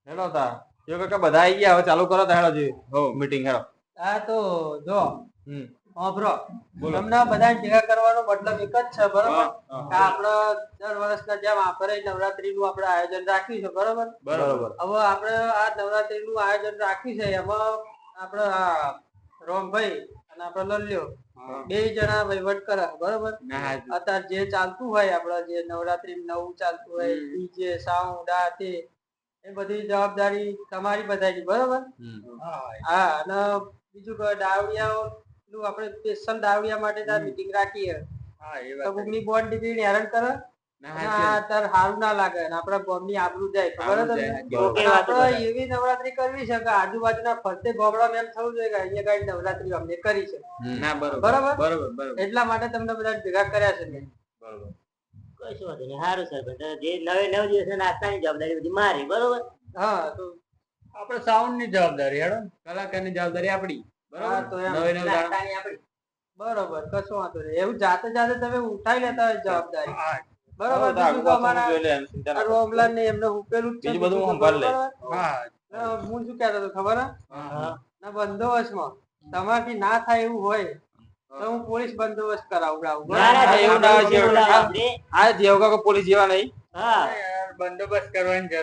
hello તા જો કાકા બધા આવી ગયા હવે ચાલુ કરો તા હેડો જી હો મીટિંગ હેડો હા તો જો બ્રો બોલો તમને બધા ભેગા કરવાનો મતલબ એક જ છે બરોબર કે આપણે દર વર્ષના જેમ આપણે નવરાત્રીનું આપણે આયોજન રાખ્યું છે બરોબર બરોબર હવે આપણે આ નવરાત્રીનું આયોજન રાખ્યું છે એમાં આપણે આ રોમભાઈ અને આપણે લલ્યો બે જણા વહીવટ કરે બરોબર અત્યારે જે ચાલતું હોય આપણે જે નવરાત્રી નવું ચાલતું હોય ડીજે સાઉન્ડ આ તે એ બધી જવાબદારી તમારી બધાની બરોબર હા અને બીજું કે દાવડિયાઓ આપણે સ્પેશિયલ દાવડિયા માટે મીટિંગ રાખીએ તો કોકની બોન્ડ ડિગ્રી હેરાન કરે અત્યારે સારું ના લાગે આપડા ગામની આબરૂ જાય ખબર આપણે એવી નવરાત્રી કરવી છે કે આજુબાજુના ફરતે ગામડામાં એમ થવું જોઈએ કે અહીંયા કઈ નવરાત્રી અમને કરી છે બરોબર એટલા માટે તમને બધા ભેગા કર્યા છે બરોબર કશું વાંધો નહીં સારું સર જે નવે 9 દિવસ નાસ્તાની જવાબદારી બધી મારી બરોબર હા તો આપણે સાઉન્ડ ની જવાબદારી હેડો કલાકારની જવાબદારી આપડી બરોબર કશું વાંધો નહીં એવું જાતે જાતે તમે ઉઠાઈ લેતા હોય જવાબદારી બરોબર બીજું તો અમારા રોમલા ને એમને ઉકેલું બીજું બધું હું સંભાળ લે હું શું કહેતો હતો ખબર ના બંદોબસ્તમાં તમારથી ના થાય એવું હોય તો હું પોલીસ બંદોબસ્ત કરાવડાવું એવું ના હોય આ જેવ કાકા પોલીસ જેવા નહીં બંદોબસ્ત કરવાની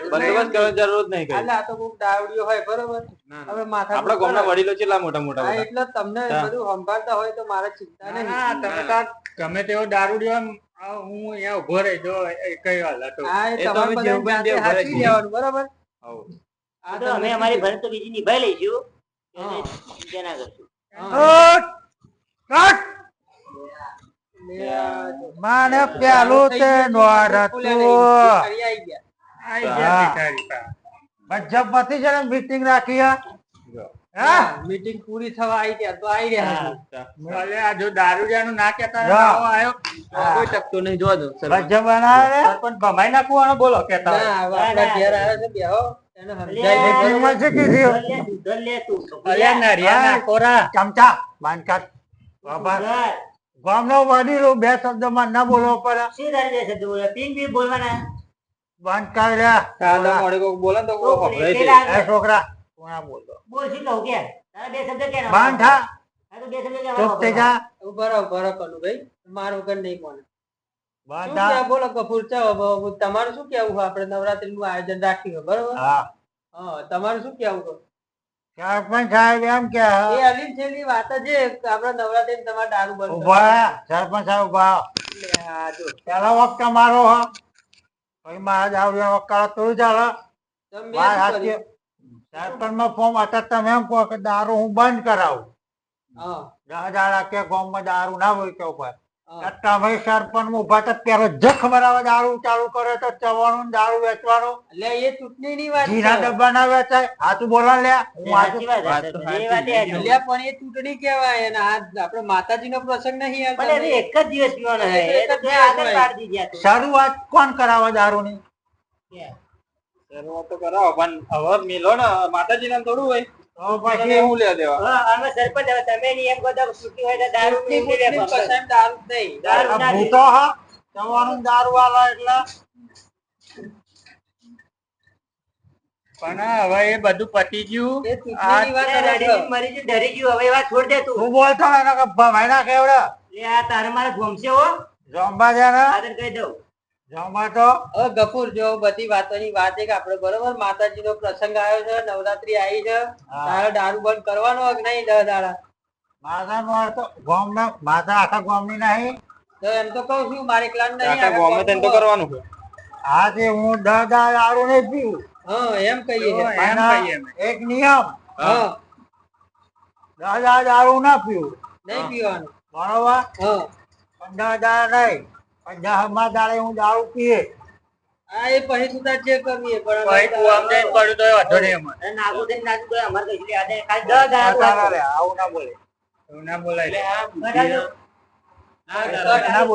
જરૂર નહીં એટલે આ તો કોક દાવડીઓ હોય બરોબર હવે માથા આપડા ગામના વડીલો કેટલા મોટા મોટા એટલે તમને બધું સંભાળતા હોય તો મારે ચિંતા નહીં તમે તો ગમે તેવો દારૂડિયો હું અહીંયા ઉભો રહી જો કઈ હાલ હતો બરોબર આ તો અમે અમારી ફરજ તો બીજી નિભાઈ લઈશું ચિંતા ના કરશું માને પેલું તે નોરતું ગજબ માંથી છે મીટિંગ રાખી મીટિંગ પૂરી થવા આવી ગયા તો આવી રહ્યા જો દારૂડિયાનું ના કેતા આવ્યો કોઈ ટકતો નહીં જોવા દો ગજબ બનાવે પણ ભમાઈ નાખવાનો બોલો કેતા ઘેર આવ્યો છે બેહો ચમચા બાંધકાટ ગામનો વડીલો બે શબ્દમાં ના બોલવો પડે બંધ કરી બોલે તો છોકરા બંધ થા ચૂપ થઈ જા બરાબર ભાઈ મારું વગર નહીં કોને બોલો કપૂર તમારું શું કેવું આપણે નવરાત્રી નું આયોજન રાખ્યું બરોબર હા તમારું શું કેવું સરપંચ સાહેબ એમ કે એ અલીમ છેલ્લી વાત છે આપણે નવરાત્રી તમારે દારૂ બંધ ઉભા સરપંચ સાહેબ ઉભા પેલા વખત મારો હ પછી મારા દારૂ વખત થોડું ચાલે સરપંચ માં ફોર્મ હતા તમે એમ કહો કે દારૂ હું બંધ કરાવું દાદા કે ગામમાં દારૂ ના હોય કે ઉપર તમે સરપંચ ઉભા તો પેલો જખ બરાબર દારૂ ચાલુ કરે તો ચવાનું દારૂ વેચવાનું એટલે એ ચૂંટણી ની વાત જીરા ડબ્બા ના વેચાય હાથું બોલા લે પણ એ ચૂંટણી કેવાય અને આપડે માતાજી નો પ્રસંગ નહીં એક જ દિવસ પીવાનો શરૂઆત કોણ કરાવે દારૂ ની શરૂઆત તો કરાવો પણ હવે મેલો ને માતાજી નામ થોડું હોય પછી હું લે દેવા સરપંચ તમે એમ કહો છૂટી હોય તો દારૂ ભૂતો હા ચવાનું દારૂ વાળા એટલે પણ હવે એ બધું પતી ગયું મરી ગયું ડરી ગયું હવે વાત છોડ દે તું બોલતો ભાઈ ના કેવડે આ તારે મારે ગમશે હો જમવા જાય કહી દઉં જમવા તો ગફુર જો બધી વાતોની વાત છે કે આપડે બરોબર માતાજી નો પ્રસંગ આવ્યો છે નવરાત્રી આવી છે તારે દારૂ બંધ કરવાનો કે નહીં 10 દાડા માતા નો તો ગામ ના માતા આખા ગામ ની નહીં તો એમ તો કઉ છું મારે એકલા નહીં ગામે તેમ તો કરવાનું છે આજે હું 10 દાડા દારૂ નહીં પીવું એમ કહીએ એક નિયમ 10 દાડા દારૂ ના પીવું નહીં પીવાનું બરોબર 15 દાડા નહીં 50 દાડે હું દારૂ પીએ હા એ પછી સુધા જે કરવી પણ પડ્યું તો વાંધો નહીં નાગુ દે નાગુ અમારે કઈ યાદ ખાલી 10 દાડા આવું ના બોલે એવું ના બોલાય ના બોલે